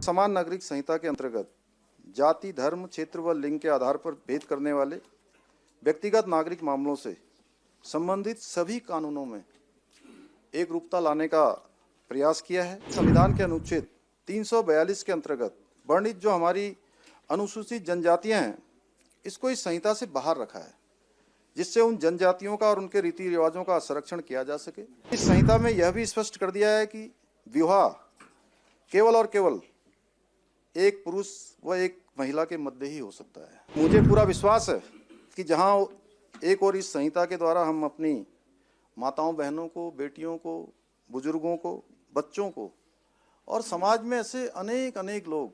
समान नागरिक संहिता के अंतर्गत जाति, धर्म, क्षेत्र व लिंग के आधार पर भेद करने वाले व्यक्तिगत नागरिक मामलों से संबंधित सभी कानूनों में एक रूपता लाने का प्रयास किया है। संविधान के अनुच्छेद 342 के अंतर्गत वर्णित जो हमारी अनुसूचित जनजातियां हैं, इसको इस संहिता से बाहर रखा है, जिससे उन जनजातियों का और उनके रीति रिवाजों का संरक्षण किया जा सके। इस संहिता में यह भी स्पष्ट कर दिया है कि विवाह केवल और केवल एक पुरुष व एक महिला के मध्य ही हो सकता है। मुझे पूरा विश्वास है कि जहां एक और इस संहिता के द्वारा हम अपनी माताओं, बहनों को, बेटियों को, बुजुर्गों को, बच्चों को और समाज में ऐसे अनेक लोग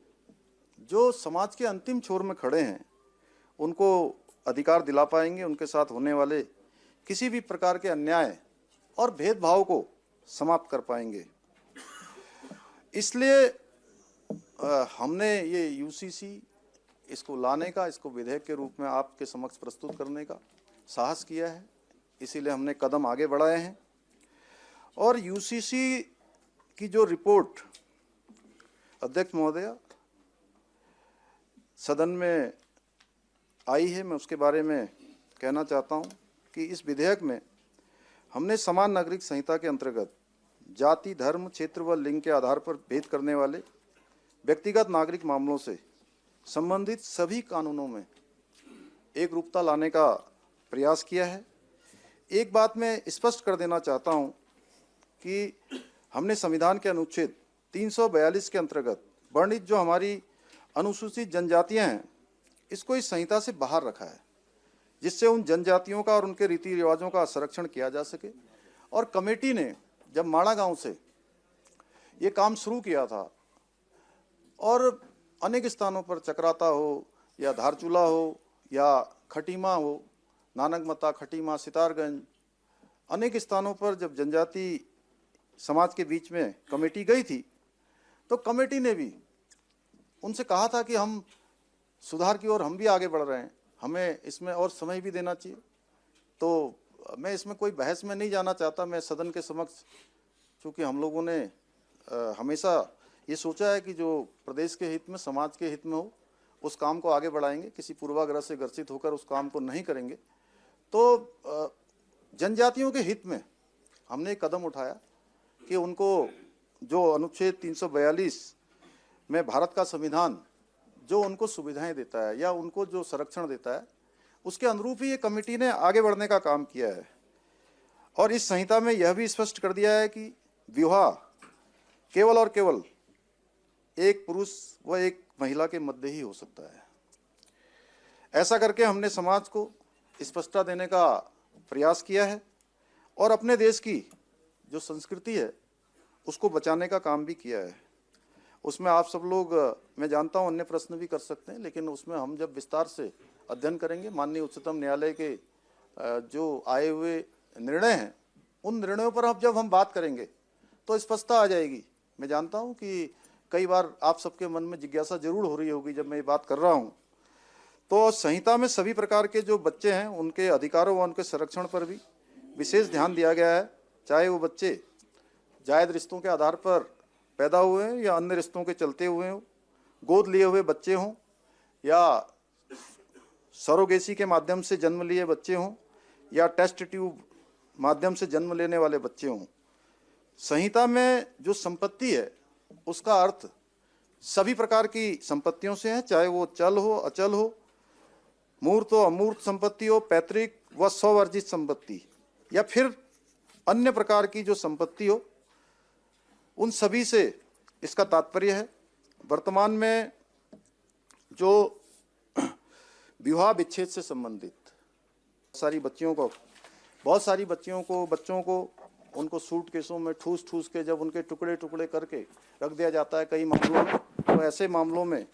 जो समाज के अंतिम छोर में खड़े हैं, उनको अधिकार दिला पाएंगे। उनके साथ होने वाले किसी भी प्रकार के अन्याय और भेदभाव को समाप्त कर पाएंगे। इसलिए हमने ये यूसीसी इसको लाने का, इसको विधेयक के रूप में आपके समक्ष प्रस्तुत करने का साहस किया है। इसीलिए हमने कदम आगे बढ़ाए हैं और यूसीसी की जो रिपोर्ट अध्यक्ष महोदय सदन में आई है, मैं उसके बारे में कहना चाहता हूं कि इस विधेयक में हमने समान नागरिक संहिता के अंतर्गत जाति, धर्म, क्षेत्र व लिंग के आधार पर भेद करने वाले व्यक्तिगत नागरिक मामलों से संबंधित सभी कानूनों में एक रूपता लाने का प्रयास किया है। एक बात मैं स्पष्ट कर देना चाहता हूं कि हमने संविधान के अनुच्छेद 342 के अंतर्गत वर्णित जो हमारी अनुसूचित जनजातियां हैं, इसको इस संहिता से बाहर रखा है, जिससे उन जनजातियों का और उनके रीति रिवाजों का संरक्षण किया जा सके। और कमेटी ने जब माड़ा गांव से ये काम शुरू किया था और अनेक स्थानों पर चक्राता हो या धारचूला हो या खटीमा हो, नानकमता, खटीमा, सितारगंज, अनेक स्थानों पर जब जनजाति समाज के बीच में कमेटी गई थी, तो कमेटी ने भी उनसे कहा था कि हम सुधार की ओर हम भी आगे बढ़ रहे हैं, हमें इसमें और समय भी देना चाहिए। तो मैं इसमें कोई बहस में नहीं जाना चाहता। मैं सदन के समक्ष, चूँकि हम लोगों ने हमेशा ये सोचा है कि जो प्रदेश के हित में, समाज के हित में हो, उस काम को आगे बढ़ाएंगे, किसी पूर्वाग्रह से ग्रसित होकर उस काम को नहीं करेंगे। तो जनजातियों के हित में हमने एक कदम उठाया कि उनको जो अनुच्छेद 342 में भारत का संविधान जो उनको सुविधाएं देता है या उनको जो संरक्षण देता है, उसके अनुरूप ही ये कमेटी ने आगे बढ़ने का काम किया है। और इस संहिता में यह भी स्पष्ट कर दिया है कि विवाह केवल और केवल एक पुरुष व एक महिला के मध्य ही हो सकता है। ऐसा करके हमने समाज को स्पष्टता देने का प्रयास किया है और अपने देश की जो संस्कृति है उसको बचाने का काम भी किया है। उसमें आप सब लोग, मैं जानता हूं अन्य प्रश्न भी कर सकते हैं, लेकिन उसमें हम जब विस्तार से अध्ययन करेंगे, माननीय उच्चतम न्यायालय के जो आए हुए निर्णय हैं, उन निर्णयों पर अब जब हम बात करेंगे तो स्पष्टता आ जाएगी। मैं जानता हूं कि कई बार आप सबके मन में जिज्ञासा जरूर हो रही होगी जब मैं ये बात कर रहा हूं। तो संहिता में सभी प्रकार के जो बच्चे हैं, उनके अधिकारों व उनके संरक्षण पर भी विशेष ध्यान दिया गया है, चाहे वो बच्चे जायज रिश्तों के आधार पर पैदा हुए हैं या अन्य रिश्तों के चलते हुए हों, गोद लिए हुए बच्चे हों या सरोगेसी के माध्यम से जन्म लिए बच्चे हों या टेस्ट ट्यूब माध्यम से जन्म लेने वाले बच्चे हों। संहिता में जो संपत्ति है उसका अर्थ सभी प्रकार की संपत्तियों से है, चाहे वो चल हो, अचल हो, मूर्त हो, अमूर्त संपत्ति हो, पैतृक व स्ववर्जित संपत्ति या फिर अन्य प्रकार की जो संपत्ति हो, उन सभी से इसका तात्पर्य है। वर्तमान में जो विवाह विच्छेद से संबंधित बहुत सारी बच्चों को उनको सूटकेसों में ठूस के जब उनके टुकड़े टुकड़े करके रख दिया जाता है कई मामलों में, तो ऐसे मामलों में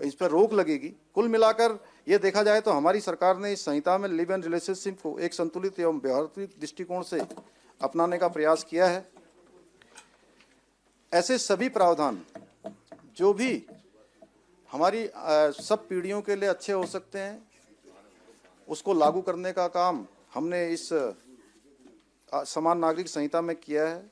इस पर रोक लगेगी। कुल मिलाकर ये देखा जाए तो हमारी सरकार ने इस संहिता में लिव इन रिलेशनशिप को एक संतुलित एवं व्यवहारिक दृष्टिकोण से अपनाने का प्रयास किया है। ऐसे सभी प्रावधान जो भी हमारी सब पीढ़ियों के लिए अच्छे हो सकते हैं, उसको लागू करने का काम हमने इस समान नागरिक संहिता में किया है।